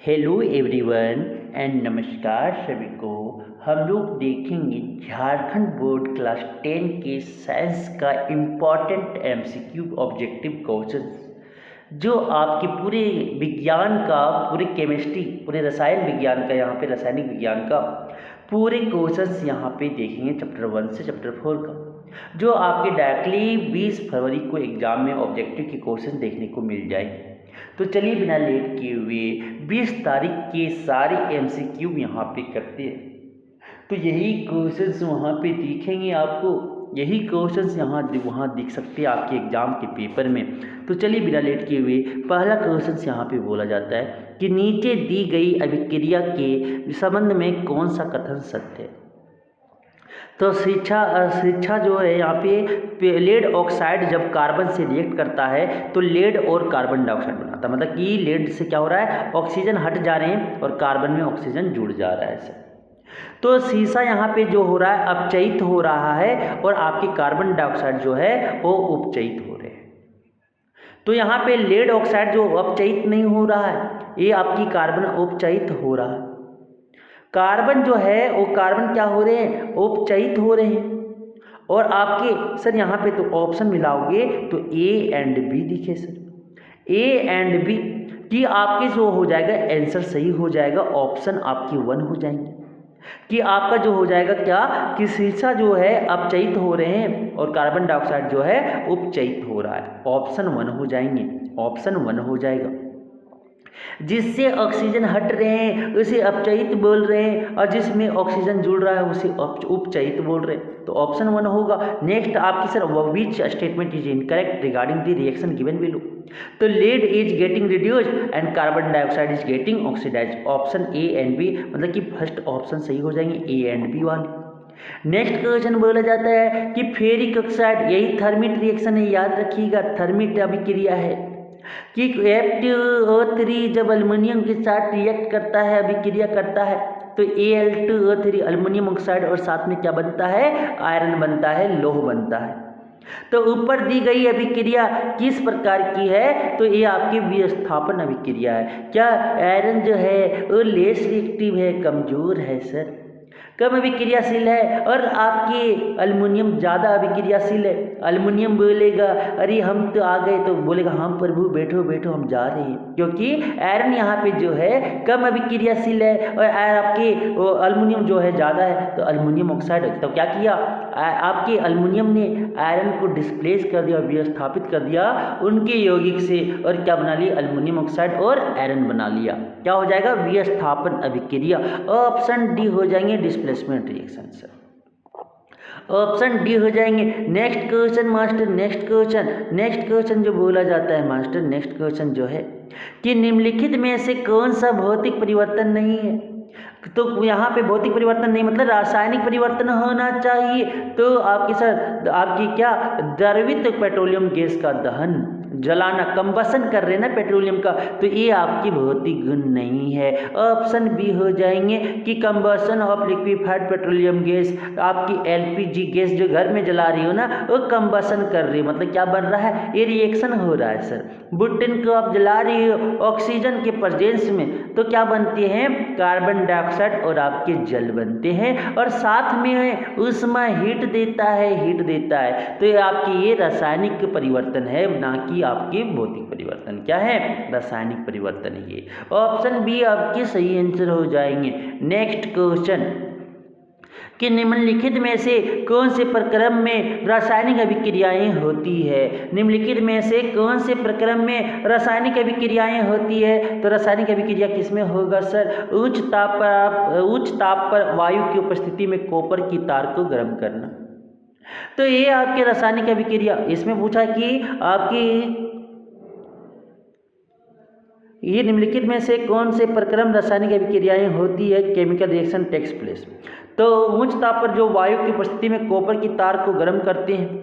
Hello everyone and नमस्कार सभी को। हम लोग देखेंगे झारखंड बोर्ड क्लास 10 के साइंस का इम्पॉर्टेंट एमसीक्यू ऑब्जेक्टिव क्वेश्चन जो आपके पूरे विज्ञान का, पूरे केमिस्ट्री, पूरे रसायन विज्ञान का, यहाँ पे रासायनिक विज्ञान का पूरे क्वेश्चंस यहाँ पे देखेंगे चैप्टर 1 से चैप्टर 4 का, जो आपके डायरेक्टली 20 फरवरी को एग्जाम में ऑब्जेक्टिव के क्वेश्चन देखने को मिल जाएंगे। तो चलिए बिना लेट किए हुए 20 तारीख के सारे एमसीक्यू यहाँ पे करते हैं। तो यही क्वेश्चंस वहाँ पे दिखेंगे आपको, यही क्वेश्चंस वहाँ दिख सकते हैं आपके एग्जाम के पेपर में। तो चलिए बिना लेट किए हुए पहला क्वेश्चंस यहाँ पे बोला जाता है कि नीचे दी गई अभिक्रिया के संबंध में कौन सा कथन सत्य है। तो शिक्षा जो है यहाँ पे लेड ऑक्साइड जब कार्बन से रिएक्ट करता है तो लेड और कार्बन डाइऑक्साइड बनाता है, मतलब कि लेड से क्या हो रहा है, ऑक्सीजन हट जा रहे हैं और कार्बन में ऑक्सीजन जुड़ जा रहा है सर। तो शीशा यहाँ पे जो हो रहा है अपचयित हो रहा है और आपके कार्बन डाइऑक्साइड जो है वो उपचयित हो रहे हैं। तो यहाँ पे लेड ऑक्साइड जो अपचयित नहीं हो रहा है, ये आपकी कार्बन उपचयित हो रहा है। कार्बन जो है वो कार्बन क्या हो रहे हैं, उपचयित हो रहे हैं। और आपके सर यहाँ पे तो ऑप्शन मिलाओगे तो ए एंड बी दिखे सर, ए एंड बी कि आपके जो हो जाएगा आंसर सही हो जाएगा, ऑप्शन आपकी 1 हो जाएंगे कि आपका जो हो जाएगा क्या कि शीशा जो है अपचयित हो रहे हैं और कार्बन डाइऑक्साइड जो है उपचयित हो रहा है, ऑप्शन 1 हो जाएंगे, ऑप्शन 1 हो जाएगा। जिससे ऑक्सीजन हट रहे हैं उसे अपचयित बोल रहे हैं और जिसमें ऑक्सीजन जुड़ रहा है उसे उपचयित बोल रहे हैं, तो ऑप्शन 1 होगा। नेक्स्ट आपकी sir which statement is incorrect regarding the reaction given below. तो lead is getting reduced and carbon dioxide is getting oxidised, option A and B, मतलब कि फर्स्ट ऑप्शन सही हो जाएंगे, ए एंड बी वाले। Next question बोला जाता है कि फेरिक ऑक्साइड, यही थर्मिट रिएक्शन है, याद रखिएगा थर्मिट अभिक्रिया है कि F2O3 जब अल्युमिनियम के साथ रिएक्ट करता है, अभिक्रिया करता है तो Al2O3 अल्युमिनियम ऑक्साइड और साथ में क्या बनता है, आयरन बनता है, लौह बनता है। तो ऊपर दी गई अभिक्रिया किस प्रकार की है, तो ये आपकी विस्थापन अभिक्रिया है। क्या आयरन जो है वो लेस रिएक्टिव है, कमजोर है सर, कम अभिक्रियाशील है, और आपकी अल्युमिनियम ज़्यादा अभिक्रियाशील है। अल्युमिनियम बोलेगा अरे हम तो आ गए, तो बोलेगा हाँ प्रभु बैठो बैठो हम जा रहे हैं, क्योंकि आयरन यहाँ पे जो है कम अभिक्रियाशील है और आपके अल्युमिनियम जो है ज़्यादा है, तो अल्युमिनियम ऑक्साइड। तो क्या किया आपके अल्युमिनियम ने आयरन को डिस्प्लेस कर दिया, विस्थापित कर दिया उनके यौगिक से, और क्या बना लिया, अल्युमिनियम ऑक्साइड और आयरन बना लिया। क्या हो जाएगा, विस्थापन अभिक्रिया, ऑप्शन डी हो जाएंगे displacement reaction sir, option D हो जाएंगे। Next question master, next question जो बोला जाता है मास्टर, नेक्स्ट क्वेश्चन जो है कि निम्नलिखित में से कौन सा भौतिक परिवर्तन नहीं है। तो यहाँ पे भौतिक परिवर्तन नहीं मतलब रासायनिक परिवर्तन होना चाहिए। तो आपकी सर आपकी क्या द्रवित पेट्रोलियम गैस का दहन, जलाना, कंबसन कर रहे हैं ना पेट्रोलियम का, तो ये आपकी भौतिक गुण नहीं है, ऑप्शन बी हो जाएंगे कि combustion of liquefied petroleum gas. आपकी एलपीजी गैस जो घर में जला रही हो ना, वो कंबसन कर रही हो, मतलब क्या बन रहा है, ये रिएक्शन हो रहा है सर। बुटेन को आप जला रही हो ऑक्सीजन के प्रेजेंस में, तो क्या बनते हैं, कार्बन डाइऑक्साइड और आपके जल बनते हैं, और साथ में ऊष्मा हीट देता है। तो ये आपकी ये रासायनिक परिवर्तन है, ना कि आपके भौतिक परिवर्तन। क्या है, रासायनिक परिवर्तन है ये, ऑप्शन बी आपके सही आंसर हो जाएंगे। नेक्स्ट क्वेश्चन कि निम्नलिखित में से कौन से प्रक्रम में रासायनिक अभिक्रियाएं होती है। निम्नलिखित में से कौन से प्रक्रम में रासायनिक अभिक्रियाएं होती है, तो रासायनिक अभिक्रिया किसमें होगा सर, उच्च ताप पर वायु की उपस्थिति में कॉपर की तार को गर्म करना। तो ये आपके रासायनिक अभिक्रिया, इसमें पूछा कि आपकी ये निम्नलिखित में से कौन से प्रक्रम रासायनिक अभिक्रियाएं होती है, केमिकल रिएक्शन टेक्स प्लेस। तो उच्च ताप पर जो वायु की उपस्थिति में कॉपर की तार को गर्म करते हैं,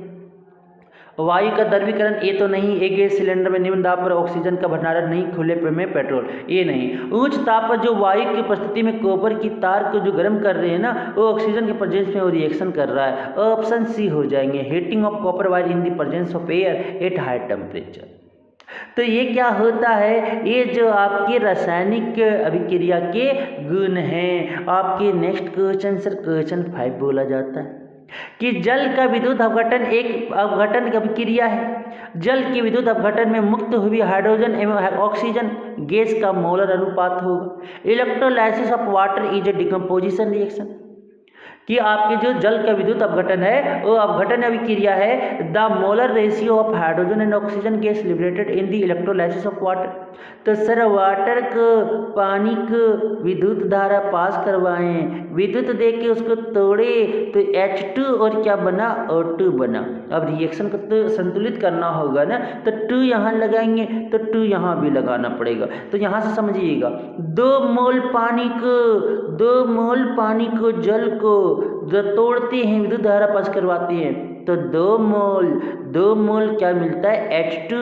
वायु का द्रवीकरण ये तो नहीं, एक गैस सिलेंडर में निम्न दाब पर ऑक्सीजन का भंडारण नहीं, खुले में पेट्रोल, ये नहीं। उच्च ताप पर जो वायु की उपस्थिति में कॉपर की तार को जो गर्म कर रहे हैं ना, वो ऑक्सीजन के प्रेजेंस में वो रिएक्शन कर रहा है, ऑप्शन सी हो जाएंगे, heating of copper wire in the presence of air at high temperature. तो ये क्या होता है, ये जो आपके रासायनिक अभिक्रिया के गुण हैं। आपके नेक्स्ट क्वेश्चन सर क्वेश्चन 5 बोला जाता है कि जल का विद्युत अपघटन एक अपघटन अभिक्रिया है। जल के विद्युत अपघटन में मुक्त हुई हाइड्रोजन एवं ऑक्सीजन गैस का मोलर अनुपात होगा। Electrolysis of water is a decomposition reaction, कि आपके जो जल का विद्युत अपघटन है वो अपघटन अभिक्रिया है। The molar ratio of hydrogen and oxygen gas liberated in the electrolysis of water. तो सर वाटर को पानी को विद्युत धारा पास करवाएं, विद्युत दे के उसको तोड़े तो H2 और क्या बना, O2 बना। अब रिएक्शन को तो संतुलित करना होगा ना, तो 2 यहाँ लगाएंगे तो 2 यहाँ भी लगाना पड़ेगा। तो यहाँ से समझिएगा 2 मोल पानी को जल को जो तोड़ते हैं विद्युत धारा पास करवाते हैं तो 2 मोल क्या मिलता है H2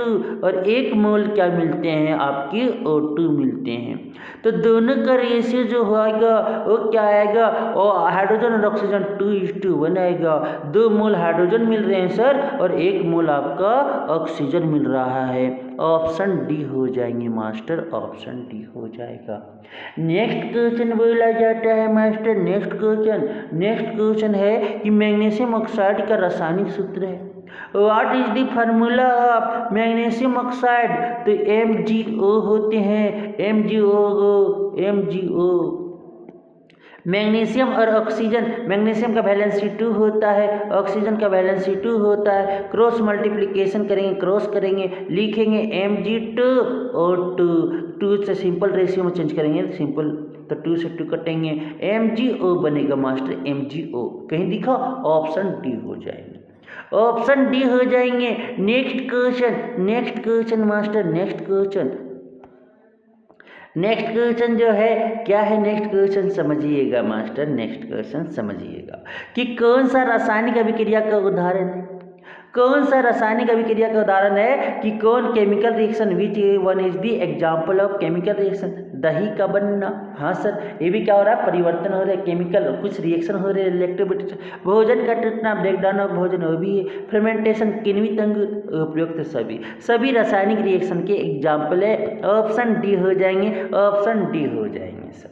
और 1 मोल क्या मिलते हैं आपकी O2 मिलते हैं। तो दोनों का रेशियो जो होगा वो क्या आएगा, और हाइड्रोजन और ऑक्सीजन 2:1 आएगा। 2 मोल हाइड्रोजन मिल रहे हैं सर और 1 मोल आपका ऑक्सीजन मिल रहा है। ऑप्शन डी हो जाएंगे मास्टर, ऑप्शन डी हो जाएगा। नेक्स्ट क्वेश्चन बोला जाता है मास्टर, नेक्स्ट क्वेश्चन है कि मैग्नीशियम ऑक्साइड का रासायनिक सूत्र है। What is the formula of magnesium oxide, तो MgO होते हैं, MgO। मैग्नीशियम और ऑक्सीजन, मैग्नीशियम का वैलेंसी 2 होता है, ऑक्सीजन का वैलेंसी 2 होता है। क्रॉस मल्टीप्लिकेशन करेंगे, क्रॉस करेंगे, लिखेंगे Mg2O2, 2 से सिंपल रेशियो में चेंज करेंगे सिंपल, तो 2 से 2 कटेंगे, MgO बनेगा मास्टर, MgO कहीं दिखा, ऑप्शन डी हो जाएंगे, ऑप्शन डी हो जाएंगे। Next question master, next question जो है क्या है, नेक्स्ट क्वेश्चन समझिएगा मास्टर, नेक्स्ट क्वेश्चन समझिएगा कि कौन सा रासायनिक अभिक्रिया का उदाहरण है, कौन सा रासायनिक अभिक्रिया का उदाहरण है कि कौन chemical reaction which one is the example of chemical reaction, दही का बनना। हाँ सर ये भी क्या हो रहा है, परिवर्तन हो रहा है, केमिकल कुछ रिएक्शन हो रहे हैं, इलेक्ट्रोलिटिक, भोजन का टूटना, ब्रेकडाउन ऑफ भोजन वो भी है, फर्मेंटेशन, किण्वित अंग, उपयुक्त सभी रासायनिक रिएक्शन के एग्जाम्पल है। ऑप्शन डी हो जाएंगे, ऑप्शन डी हो जाएंगे सर।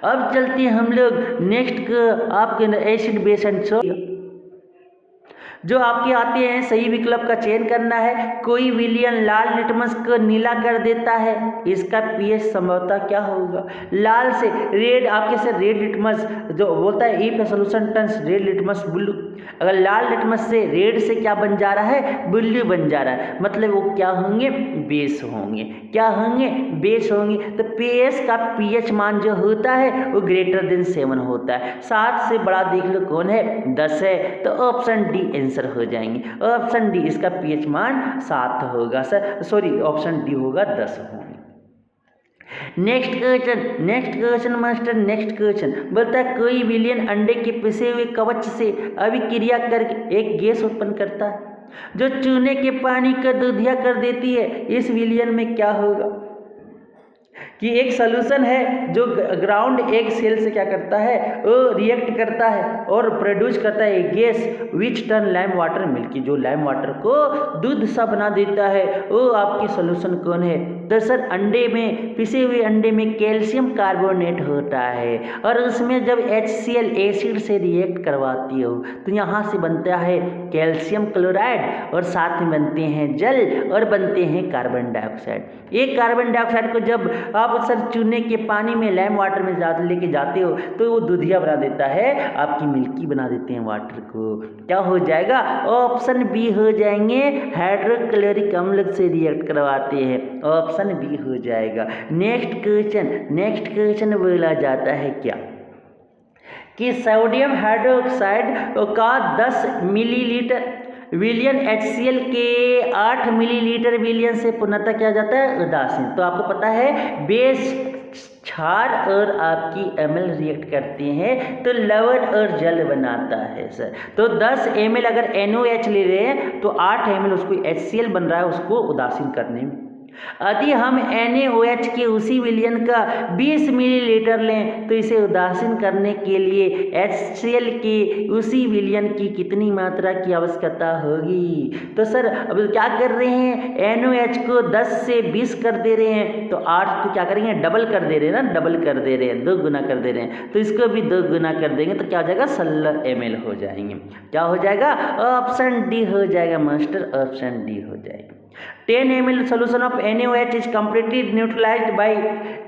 अब चलते हैं हम लोग नेक्स्ट आपके एसिड बेस एंड सॉल्ट जो आपके आते हैं, सही विकल्प का चयन करना है। कोई विलयन लाल लिटमस को नीला कर देता है, इसका पीएच संभवतः क्या होगा। लाल से रेड, आपके से रेड लिटमस जो बोलता है if solution turns red litmus blue, अगर लाल लिटमस से रेड से क्या बन जा रहा है, ब्लू बन जा रहा है, मतलब वो क्या होंगे, बेस होंगे, क्या होंगे, बेस होंगे। तो पीएच का पीएच मान जो होता है वो ग्रेटर देन 7 होता है। 7 से बड़ा देख लो कौन है, 10 है, तो ऑप्शन डी आंसर हो जाएंगे, ऑप्शन डी, इसका पीएच मान 7 होगा सर, सॉरी ऑप्शन डी होगा 10 होंगे। Next question master, next question बोलता है कोई विलयन अंडे के पिसे हुए कवच से अभिक्रिया करके एक गैस उत्पन्न करता है जो चूने के पानी को दूधिया कर देती है, इस विलयन में क्या होगा। कि एक सॉल्यूशन है जो ग्राउंड एग सेल से क्या करता है, वो रिएक्ट करता है और प्रोड्यूस करता है gas which turn lime water milky, जो लाइम वाटर को दूध सा बना देता है, वो आपकी सॉल्यूशन कौन है। तो सर अंडे में, पिसे हुए अंडे में कैल्शियम कार्बोनेट होता है और उसमें जब HCl एसिड से रिएक्ट करवाती हो तो यहाँ से बनता है कैल्शियम क्लोराइड और साथ में बनते हैं जल और बनते हैं कार्बन डाइऑक्साइड। एक कार्बन डाइऑक्साइड को जब आप सर चूने के पानी में लाइम वाटर में लेके जाते हो तो वो दूधिया बना देता है, आपकी मिल्की बना देते हैं वाटर को। क्या हो जाएगा, ऑप्शन बी हो जाएंगे, हाइड्रोक्लोरिक अम्ल से रिएक्ट करवाते हैं, ऑप्शन बी हो जाएगा। नेक्स्ट क्वेश्चन बोला जाता है क्या कि सोडियम हाइड्रोक्साइड का 10 मिलीलीटर विलियन HCl के 8 मिलीलीटर विलियन से पूर्णतः क्या जाता है, उदासीन। तो आपको पता है बेस क्षार और आपकी ml रिएक्ट करते हैं तो लवण और जल बनाता है सर। तो 10 ml अगर NOH ले रहे हैं तो 8 ml उसको HCl बन रहा है उसको उदासीन करने में। यदि हम NaOH के उसी विलयन का 20 मिलीलीटर लें तो इसे उदासीन करने के लिए HCl के उसी विलयन की कितनी मात्रा की आवश्यकता होगी। तो सर अब क्या कर रहे हैं, NaOH को 10 से 20 कर दे रहे हैं तो 8 को क्या करेंगे, डबल कर दे रहे हैं ना, डबल कर दे रहे हैं, 2 गुना कर दे रहे हैं, तो इसको भी 2 गुना कर देंगे तो क्या हो जाएगा, 16 ml हो जाएंगे। क्या हो जाएगा, ऑप्शन डी हो जाएगा मास्टर, ऑप्शन डी हो जाएगा। 10 ml solution of NaOH is completely neutralized by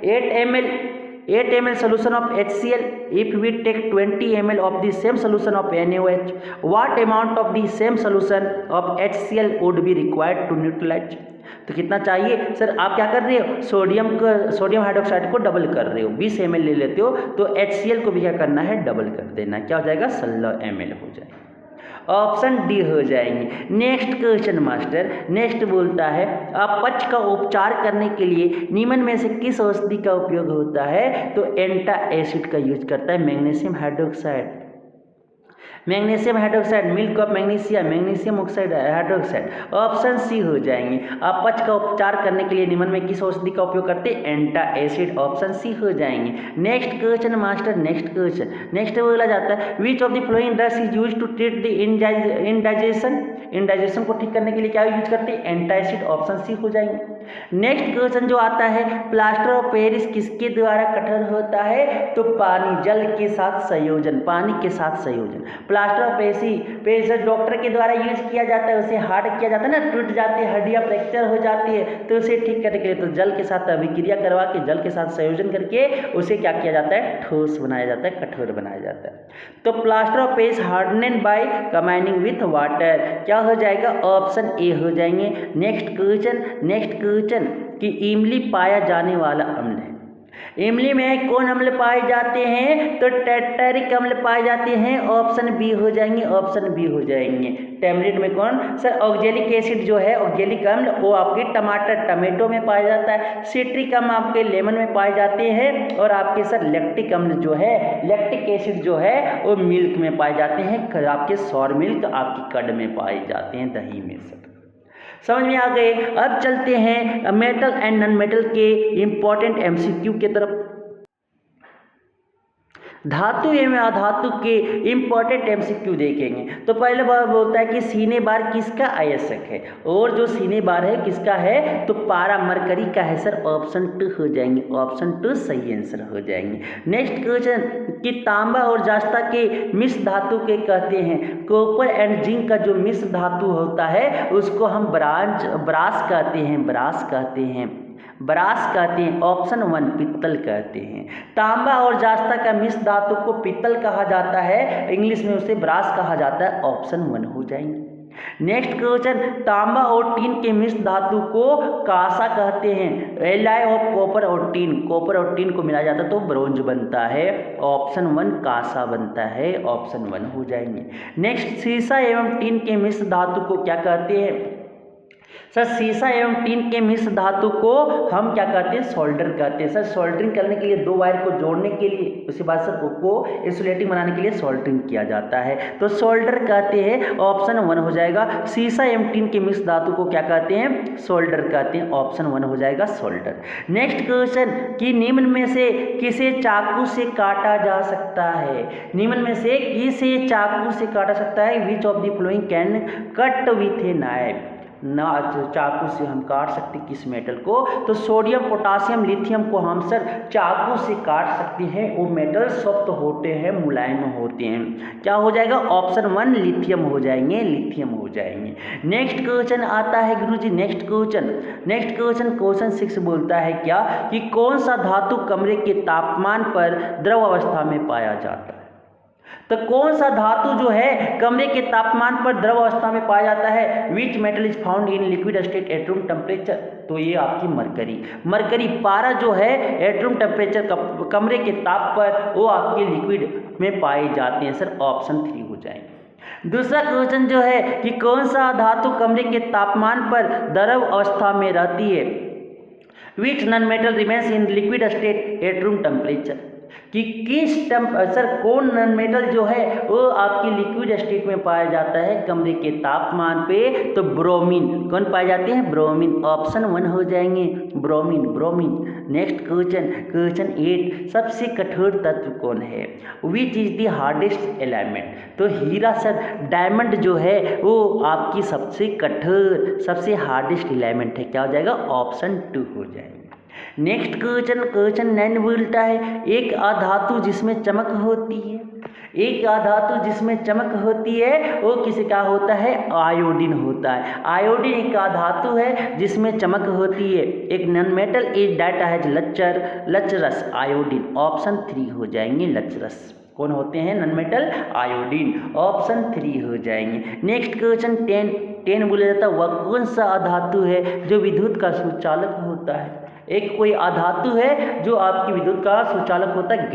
8 ml solution of HCl. If we take 20 ml of the same solution of NaOH, what amount of the same solution of HCl would be required to neutralize? तो कितना चाहिए sir, आप क्या कर रहे हो, sodium hydroxide को double कर रहे हो, 20 ml ले लेते हो तो HCl को भी क्या करना है, डबल कर देना। क्या हो जाएगा, 16 ml हो जाएगा। ऑप्शन डी हो जाएंगे। नेक्स्ट क्वेश्चन मास्टर, नेक्स्ट बोलता है अपच का उपचार करने के लिए निम्न में से किस औषधि का उपयोग होता है, तो एंटा एसिड का यूज करता है magnesium hydroxide. Magnesium hydroxide, milk of magnesia, magnesium oxide hydroxide, option C हो जाएंगे। अपच का उपचार करने के लिए निम्न में किस औषधि का उपयोग करते हैं, एंटा एसिड, ऑप्शन सी हो जाएंगे। Next question master, next question, next बोला जाता है which of the following drugs is use to treat the indigestion, indigestion को ठीक करने के लिए क्या यूज करते हैं, एंटा एसिड, ऑप्शन सी हो जाएंगे। नेक्स्ट क्वेश्चन जो आता है प्लास्टर ऑफ पेरिस किसके द्वारा कठोर होता है, तो पानी, जल के साथ संयोजन, पानी के साथ संयोजन। प्लास्टर ऑफ पेरिस डॉक्टर के द्वारा यूज किया जाता है, उसे हार्ड किया जाता है ना, टूट जाती है, हड्डियाँ फ्रैक्चर हो जाती है, तो उसे ठीक करने के लिए तो जल के साथ अभिक्रिया करवा के, जल के साथ संयोजन करके उसे क्या किया जाता है, ठोस बनाया जाता है, कठोर बनाया जाता है। तो plaster of Paris hardened by combining with water, क्या हो जाएगा, ऑप्शन ए हो जाएंगे। नेक्स्ट क्वेश्चन, नेक्स्ट क्वेश्चन कि इमली पाया जाने वाला अम्ल है, इमली में कौन अम्ल पाए जाते हैं, तो टेट्रारिक अम्ल पाए जाते हैं, ऑप्शन बी हो जाएंगे, ऑप्शन बी हो जाएंगे। टैमरिंड में कौन सर, ऑक्जेलिक एसिड जो है, ऑक्जेलिक अम्ल वो आपके टमाटो में पाया जाता है, सिट्रिक अम्ल आपके लेमन में पाए जाते हैं, और आपके सर लैक्टिक अम्ल जो है, लैक्टिक एसिड जो है वो मिल्क में पाए जाते हैं, आपके सौर मिल्क आपकी कर्ड में पाए जाते हैं, दही में। सर समझ में आ गए। अब चलते हैं मेटल एंड नॉन मेटल के इंपॉर्टेंट एमसीक्यू के तरफ। धातु एवं अधातु के इंपॉर्टेंट एमसीक्यू देखेंगे। तो पहले बार बोलता है कि सीने बार किसका आयस्क है, और जो सीने बार है किसका है, तो पारा मरकरी का है सर, ऑप्शन 2 हो जाएंगे, ऑप्शन 2 सही आंसर हो जाएंगे। नेक्स्ट क्वेश्चन कि तांबा और जास्ता के मिश्र धातु के कहते हैं, कॉपर एंड जिंक का जो मिश्र धातु होता है उसको हम ब्रास कहते हैं, ब्रास कहते हैं, ब्रास कहते हैं, ऑप्शन 1 पित्तल कहते हैं। तांबा और जास्ता का मिश्र धातु को पित्तल कहा जाता है, इंग्लिश में उसे ब्रास कहा जाता है, ऑप्शन 1 हो जाएंगे। नेक्स्ट क्वेश्चन तांबा और टीन के मिश्र धातु को कांसा कहते हैं, एलॉय ऑफ कॉपर और टीन, कॉपर और टीन को मिलाया जाता है तो ब्रोंज बनता है, ऑप्शन 1 कांसा बनता है, ऑप्शन 1 हो जाएंगे। नेक्स्ट सीसा एवं टीन के मिश्र धातु को क्या कहते हैं, सर सीसा एवं टीन के मिश्र धातु को हम क्या कहते हैं, सोल्डर कहते हैं। सर सोल्डरिंग करने के लिए दो वायर को जोड़ने के लिए, उसके बाद सर को इंसुलेटिंग बनाने के लिए सोल्डरिंग किया जाता है, तो सोल्डर कहते हैं, ऑप्शन 1 हो जाएगा। सीसा एवं टीन के मिश्र धातु को क्या कहते हैं, सोल्डर कहते हैं, ऑप्शन 1 हो जाएगा सोल्डर। नेक्स्ट क्वेश्चन कि निम्न में से किसे चाकू से काटा जा सकता है, निम्न में से किसे चाकू से काटा सकता है, which of the flowing can cut with a knife, ना चाकू से हम काट सकते किस मेटल को, तो सोडियम पोटासियम लिथियम को हम सर चाकू से काट सकते हैं, वो मेटल सॉफ्ट होते हैं, मुलायम होते हैं, क्या हो जाएगा, ऑप्शन 1 लिथियम हो जाएंगे, लिथियम हो जाएंगे। नेक्स्ट क्वेश्चन आता है गुरुजी, नेक्स्ट क्वेश्चन क्वेश्चन 6 बोलता है क्या कि कौन सा धातु कमरे के तापमान पर द्रव अवस्था में पाया जाता है, तो कौन सा धातु जो है कमरे के तापमान पर द्रव अवस्था में पाया जाता है, which metal is found in liquid state at room temperature, तो ये आपकी मरकरी पारा जो है एट रूम टेम्परेचर कमरे के ताप पर वो आपके लिक्विड में पाए जाते हैं, सर ऑप्शन 3 हो जाएंगे। दूसरा क्वेश्चन जो है कि कौन सा धातु कमरे के तापमान पर द्रव अवस्था में रहती है, which non metal remains in liquid state at room temperature, कि किस सर कौन नॉन मेटल जो है वो आपकी लिक्विड स्टेट में पाया जाता है कमरे के तापमान पे, तो ब्रोमीन। कौन पाए जाते हैं? ब्रोमीन। ऑप्शन 1 हो जाएंगे ब्रोमीन, ब्रोमीन। नेक्स्ट क्वेश्चन 8, सबसे कठोर तत्व कौन है? Which is the hardest element? तो हीरा सर, डायमंड जो है वो आपकी सबसे कठोर, सबसे हार्डेस्ट एलिमेंट है। क्या हो जाएगा? ऑप्शन 2 हो जाएगा। नेक्स्ट क्वेश्चन 9 बोलता है, एक अधातु जिसमें चमक होती है, एक अधातु जिसमें चमक होती है वो किसी का होता है? आयोडीन होता है। आयोडीन एक अधातु है जिसमें चमक होती है। एक non metal is that has lustrous iodine. Option 3 हो जाएंगे लचरस। कौन होते हैं नॉन मेटल? आयोडीन। ऑप्शन 3 हो जाएंगे। नेक्स्ट क्वेश्चन 10 बोला जाता है, वह कौन सा अधातु है जो विद्युत का सुचालक होता है? एक कोई अधातु है जो आपकी विद्युत का सुचालक होता है?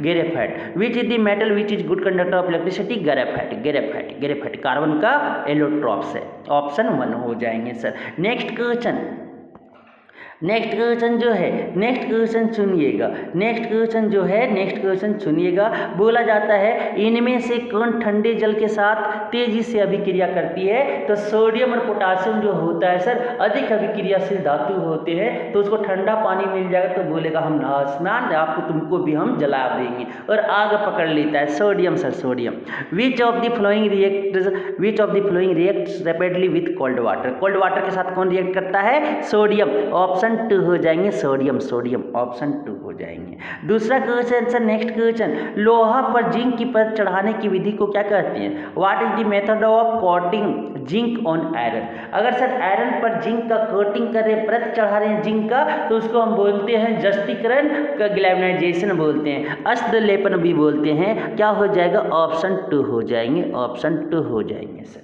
Graphite. Which is the metal which is good conductor of electricity? Graphite carbon का एलोट्रॉप्स है। ऑप्शन 1 हो जाएंगे सर। नेक्स्ट क्वेश्चन जो है, नेक्स्ट क्वेश्चन सुनिएगा। बोला जाता है, इनमें से कौन ठंडे जल के साथ तेजी से अभिक्रिया करती है? तो सोडियम और पोटासियम जो होता है सर अधिक अभिक्रियाशील धातु होते हैं, तो उसको ठंडा पानी मिल जाएगा तो बोलेगा हम स्नान आपको तुमको भी हम जला देंगे, और आग पकड़ लेता है। Sodium sir, sodium. Which of the flowing reacts rapidly with cold water? Cold water के साथ कौन रिएक्ट करता है? सोडियम। ऑप्शन 2 हो जाएंगे सोडियम। ऑप्शन 2 हो जाएंगे। दूसरा क्वेश्चन सर, नेक्स्ट क्वेश्चन, लोहा पर जिंक की परत चढ़ाने की विधि को क्या कहते हैं? What is the method of coating zinc on iron? अगर सर आयरन पर जिंक का कोटिंग कर रहे, परत चढ़ा रहे हैं जिंक का, तो उसको हम बोलते हैं जस्तीकरण का, गैल्वेनाइजेशन बोलते हैं, अष्ट लेपन भी बोलते हैं। क्या हो जाएगा? ऑप्शन 2 हो जाएंगे। ऑप्शन 2 हो जाएंगे सर।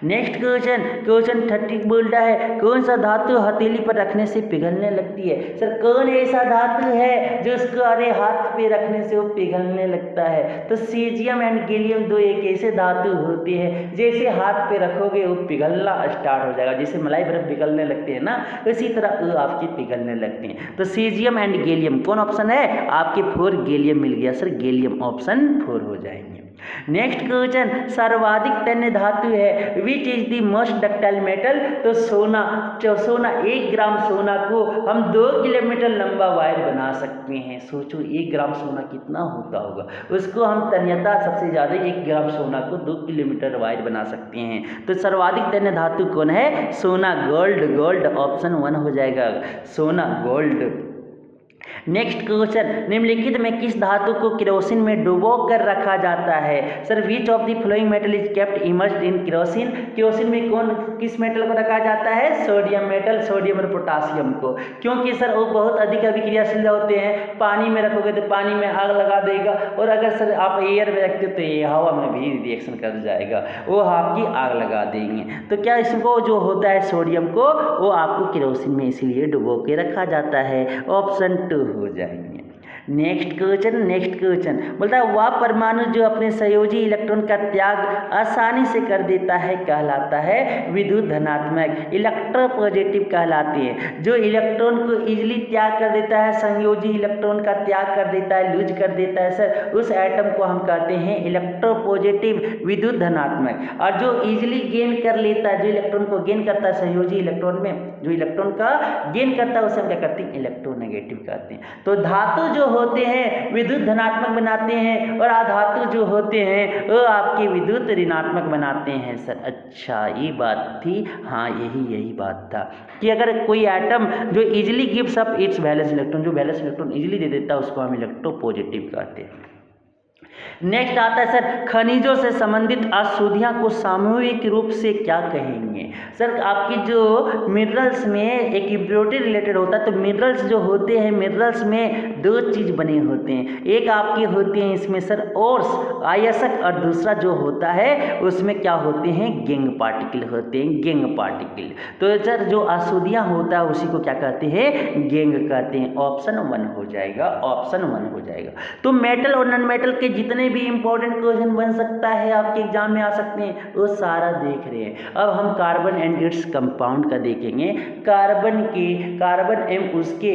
नेक्स्ट क्वेश्चन 30 बोल रहा है, कौन सा धातु हथेली पर रखने से पिघलने लगती है? सर कौन ऐसा धातु है जो उसको अरे हाथ पे रखने से वो पिघलने लगता है? तो सीजियम एंड गैलियम दो एक ऐसे धातु होते हैं, जैसे हाथ पे रखोगे वो पिघलना स्टार्ट हो जाएगा, जैसे मलाई बर्फ पिघलने लगते हैं ना, इसी तरह वो आपके पिघलने लगते हैं। तो सीजियम एंड गैलियम कौन ऑप्शन है? आपके 4 गैलियम मिल गया सर, गैलियम। ऑप्शन 4 हो जाएंगे। नेक्स्ट क्वेश्चन, सर्वाधिक तन्य धातु है, which is the most ductile metal? तो सोना। 1 ग्राम सोना को हम 2 किलोमीटर लंबा वायर बना सकते हैं। सोचो 1 ग्राम सोना कितना होता होगा, उसको हम तन्यता सबसे ज़्यादा 1 ग्राम सोना को 2 किलोमीटर वायर बना सकते हैं। तो सर्वाधिक तन्य धातु कौन है? सोना, गोल्ड। ऑप्शन 1 हो जाएगा, सोना, गोल्ड। नेक्स्ट क्वेश्चन, निम्नलिखित में किस धातु को केरोसिन में डुबो कर रखा जाता है? Sir which of the flowing metal is kept immersed in kerosene? Kerosene में किस मेटल को रखा जाता है? सोडियम मेटल, सोडियम और पोटासियम को। क्योंकि सर वो बहुत अधिक अभिक्रियाशील होते हैं, पानी में रखोगे तो पानी में आग लगा देगा, और अगर सर आप एयर में रखते हो तो ये हवा में भी रिएक्शन कर जाएगा, वो आपकी आग लगा देंगे। तो क्या इसको जो होता है सोडियम को, वो आपको केरोसिन में इसीलिए डुबो के रखा जाता है। ऑप्शन 2 हो जाएंगे। नेक्स्ट क्वेश्चन बोलता है, वह परमाणु जो अपने संयोजी इलेक्ट्रॉन का त्याग आसानी से कर देता है कहलाता है विद्युत धनात्मक, इलेक्ट्रोपॉजिटिव कहलाते हैं। जो इलेक्ट्रॉन को इजीली त्याग कर देता है, संयोजी इलेक्ट्रॉन का त्याग कर देता है, लूज कर देता है सर, उस एटम को हम कहते हैं इलेक्ट्रोपॉजिटिव, विद्युत धनात्मक। और जो इजीली गेन कर लेता है, जो इलेक्ट्रॉन को गेन करता है संयोजी इलेक्ट्रॉन में, जो इलेक्ट्रॉन का गेन करता है उसे हम क्या कहते हैं? इलेक्ट्रोनेगेटिव कहते हैं। तो धातु जो होते हैं विद्युत धनात्मक बनाते हैं, और अधातु जो होते हैं वो आपके विद्युत ऋणात्मक बनाते हैं सर। अच्छा ये बात थी, हाँ यही बात था कि अगर कोई एटम जो easily gives up it's valence electron, जो वैलेंस इलेक्ट्रॉन इजीली दे देता है उसको हम इलेक्ट्रोपॉजिटिव कहते हैं। नेक्स्ट आता है सर, खनिजों से संबंधित अशुद्धियां को सामूहिक रूप से क्या कहेंगे? सर आपकी जो मिनरल्स में एक इम्प्योरिटी रिलेटेड होता है, तो मिनरल्स जो होते हैं, मिनरल्स में 2 चीज़ बने होते हैं, एक आपके होते हैं इसमें सर ओर्स, आयस्क, और दूसरा जो होता है उसमें क्या होते हैं? गेंग पार्टिकल होते हैं, गेंग पार्टिकल। तो सर जो अशुद्धियां होता है उसी को क्या कहते हैं? गेंग कहते हैं। ऑप्शन 1 हो जाएगा, ऑप्शन 1 हो जाएगा। तो मेटल और नॉन मेटल के जितने भी इंपॉर्टेंट क्वेश्चन बन सकता है आपके एग्जाम में आ सकते हैं, वो सारा देख रहे हैं। अब हम कार्बन एंड इट्स कंपाउंड का देखेंगे। कार्बन एवं उसके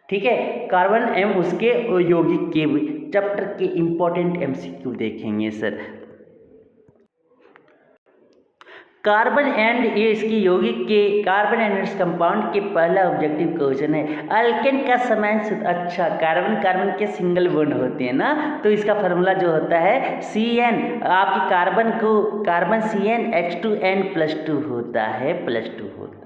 ठीक है। कार्बन एवं उसके यौगिक के चैप्टर के इम्पोर्टेंट एमसीक्यू देखेंगे सर। कार्बन एंड ये इसकी यौगिक के कार्बन एंड इट्स कंपाउंड के पहला ऑब्जेक्टिव क्वेश्चन है अल्केन का समान सूत्र। अच्छा, कार्बन कार्बन के सिंगल बॉन्ड होते हैं ना, तो इसका फार्मूला जो होता है CN, आपकी कार्बन CnH2n+2 होता है, +2 होता है।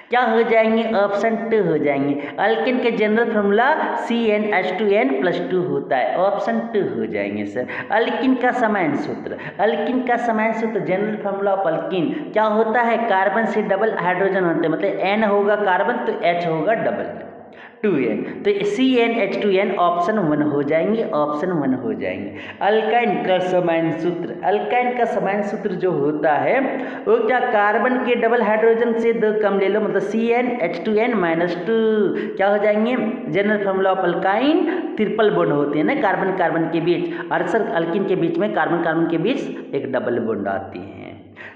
क्या हो जाएंगे? ऑप्शन 2 हो जाएंगे। अल्केन के जनरल फार्मूला CnH2n+2 होता है, ऑप्शन 2 हो जाएंगे सर। अल्किन का समान सूत्र, अल्किन का समान सूत्र जनरल फार्मूला ऑफ अल्किन क्या होता है? कार्बन से डबल हाइड्रोजन होते हैं, मतलब N होगा कार्बन तो H होगा डबल 2N, तो CnH2n ऑप्शन 1 हो जाएंगे, ऑप्शन 1 हो जाएंगे। अल्काइन का समान सूत्र, अल्काइन का समान सूत्र जो होता है वो क्या? कार्बन के डबल हाइड्रोजन से 2 कम ले लो, मतलब CnH2n-2 क्या हो जाएंगे? General formula of alkyne triple bond होते हैं ना कार्बन कार्बन के बीच, और सर अल्किन के बीच में कार्बन कार्बन के बीच एक डबल बॉन्ड आती है।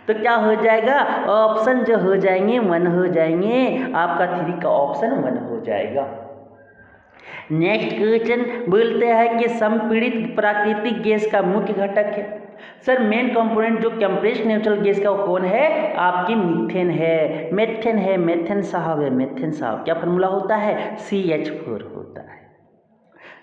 तो क्या हो जाएगा? ऑप्शन जो हो जाएंगे 1 हो जाएंगे, आपका 3 का ऑप्शन 1 हो जाएगा। नेक्स्ट क्वेश्चन बोलते हैं कि संपीड़ित प्राकृतिक गैस का मुख्य घटक है। सर मेन कंपोनेंट जो कंप्रेस्ड नेचुरल गैस का वो कौन है? आपकी मीथेन है, मेथेन है, मेथेन साहब है, मेथेन साहब। क्या फार्मूला होता है? CH4 होता है।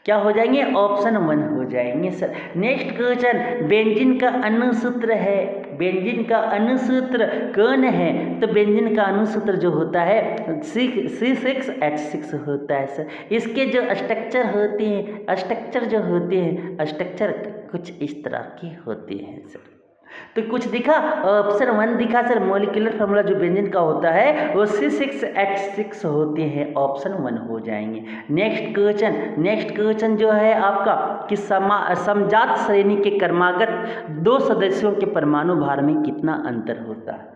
क्या हो जाएंगे? ऑप्शन 1 हो जाएंगे सर। नेक्स्ट क्वेश्चन बेंजीन का अणुसूत्र है, बेंजीन का अणुसूत्र कौन है? तो बेंजीन का अणुसूत्र जो होता है C6H6 होता है सर। इसके जो स्ट्रक्चर होते हैं, स्ट्रक्चर जो होते हैं, स्ट्रक्चर कुछ इस तरह के होते हैं सर। तो कुछ दिखा? ऑप्शन 1 दिखा सर। मॉलिक्यूलर फार्मूला जो बेंजीन का होता है वो C6H6 होते हैं, ऑप्शन 1 हो जाएंगे। नेक्स्ट क्वेश्चन जो है आपका कि समजात श्रेणी के क्रमागत 2 सदस्यों के परमाणु भार में कितना अंतर होता है?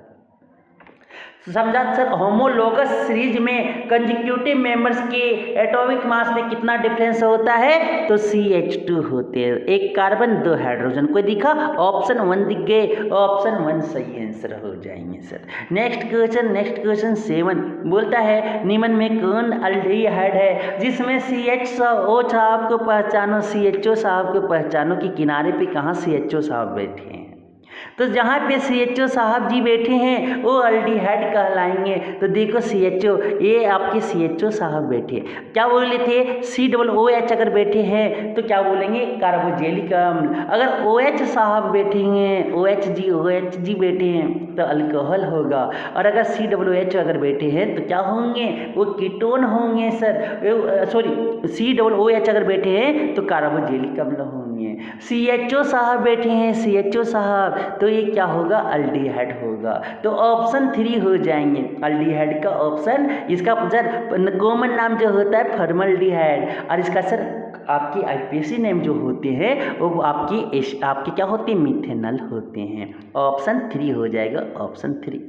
समझा सर। होमोलोगस सीरीज में कंजिक्यूटिव मेंबर्स के एटॉमिक मास में कितना डिफरेंस होता है? तो CH2 होते हैं, एक कार्बन 2 हाइड्रोजन। कोई दिखा? ऑप्शन 1 दिख गए, ऑप्शन 1 सही आंसर हो जाएंगे सर। नेक्स्ट क्वेश्चन 7 बोलता है निम्न में कौन अल्डिहाइड है जिसमें CHO साहब को पहचानो, CHO साहब को पहचानो कि किनारे पे कहाँ CHO साहब बैठे हैं। तो जहाँ पे CHO साहब जी बैठे हैं वो अल्डिहाइड कहलाएंगे। तो देखो CHO, ये आपके CHO साहब बैठे, क्या बोले थे? COOH अगर बैठे हैं तो क्या बोलेंगे? कार्बोजेलिक अम्ल। अगर OH साहब बैठेंगे, OHG बैठे हैं तो अल्कोहल होगा। और अगर COOH अगर बैठे हैं तो क्या होंगे? वो कीटोन होंगे सर। सॉरी, COOH अगर बैठे हैं तो कार्बोजेलिक अम्ल होंगे। CHO साहब बैठे हैं, CHO साहब, तो ये क्या होगा? अल्डिहाइड होगा। तो ऑप्शन 3 हो जाएंगे अल्डिहाइड का ऑप्शन। इसका सर कॉमन नाम जो होता है फॉर्मल्डिहाइड, और इसका सर आपकी IPAC नेम जो होते हैं वो आपकी क्या होते हैं? मिथेनॉल होते हैं। ऑप्शन 3 हो जाएगा, ऑप्शन 3।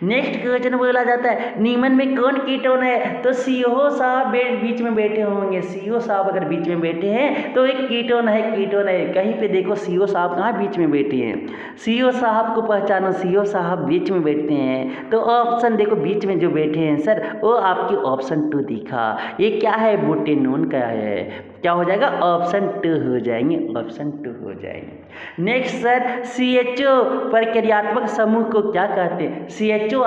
नेक्स्ट क्वेश्चन बोला जाता है निम्न में कौन कीटोन है? तो CO साहब बीच में बैठे होंगे, CO साहब अगर बीच में बैठे हैं तो एक कीटोन है, कीटोन है। कहीं पे देखो CO साहब कहाँ बीच में बैठे हैं? CO साहब को पहचानो, CO साहब बीच में बैठते हैं। तो ऑप्शन देखो बीच में जो बैठे हैं सर वो आपकी ऑप्शन 2 दिखा। ये क्या है? बुटेनोन का है। क्या हो जाएगा? ऑप्शन 2 हो जाएंगे, ऑप्शन 2 हो जाएंगे। नेक्स्ट सर CHO प्रक्रियात्मक समूह को क्या कहते हैं? CHO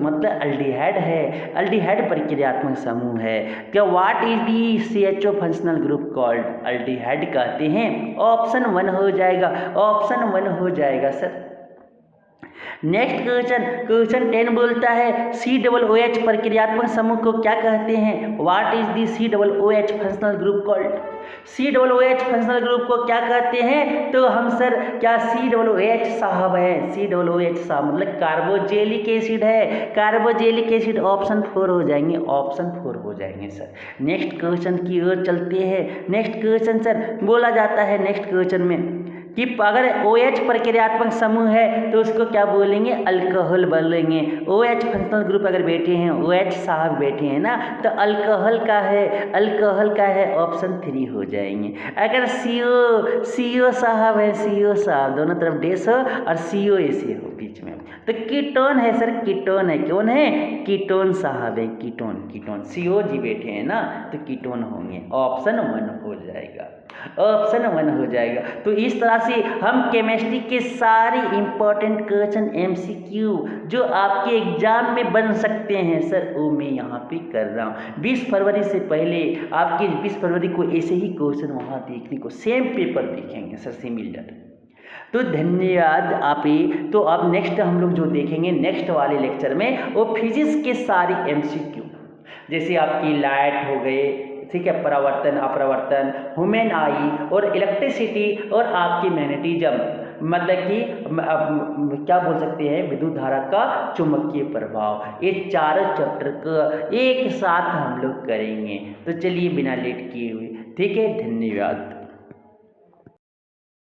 मतलब अल्डिहाइड है, अल्डिहाइड प्रक्रियात्मक समूह है। क्या what is the CHO functional group called? Aldehyde कहते हैं, ऑप्शन 1 हो जाएगा, ऑप्शन 1 हो जाएगा सर। नेक्स्ट क्वेश्चन 10 बोलता है COOH प्रक्रियात्मक समूह को क्या कहते हैं? What is the COOH functional group called? COOH functional group को क्या कहते हैं? तो हम सर क्या COOH साहब है, COOH साहब मतलब कार्बोजेलिक एसिड है, कार्बोजेलिक एसिड। ऑप्शन 4 हो जाएंगे, ऑप्शन 4 हो जाएंगे सर। नेक्स्ट क्वेश्चन की ओर चलते हैं। नेक्स्ट क्वेश्चन सर बोला जाता है नेक्स्ट क्वेश्चन में कि अगर OH प्रक्रियात्मक समूह है तो उसको क्या बोलेंगे? अल्कोहल बोलेंगे। OH फंक्शनल ग्रुप अगर बैठे हैं, OH साहब बैठे हैं ना, तो अल्कोहल का है, अल्कोहल का है, ऑप्शन 3 हो जाएंगे। अगर CO साहब है, CO साहब दोनों तरफ डैश हो और CO ऐसे हो भी बीच में। तो कीटोन है सर, कीटोन है, कौन है? कीटोन साहब है, कीटोन, कीटोन COG बैठे हैं ना, तो कीटोन होंगे। ऑप्शन 1 हो जाएगा, ऑप्शन 1 हो जाएगा। तो इस तरह से हम केमिस्ट्री के सारे इंपॉर्टेंट क्वेश्चन MCQ जो आपके एग्जाम में बन सकते हैं सर, वो मैं यहाँ पे कर रहा हूँ। 20 फरवरी से पहले आपके 20 फरवरी को ऐसे ही क्वेश्चन वहाँ देखने को, सेम पेपर देखेंगे सर, सिमिलर। तो धन्यवाद आप ही। तो अब नेक्स्ट हम लोग जो देखेंगे नेक्स्ट वाले लेक्चर में, वो फिजिक्स के सारी MCQ, जैसे आपकी लाइट हो गए, ठीक है, परावर्तन अपरावर्तन, ह्यूमन आई और इलेक्ट्रिसिटी और आपकी मैग्नेटिज्म, मतलब कि क्या बोल सकते हैं, विद्युत धारा का चुंबकीय प्रभाव, ये चारों चैप्टर का एक साथ हम लोग करेंगे। तो चलिए बिना लेट किए हुए, ठीक है, धन्यवाद।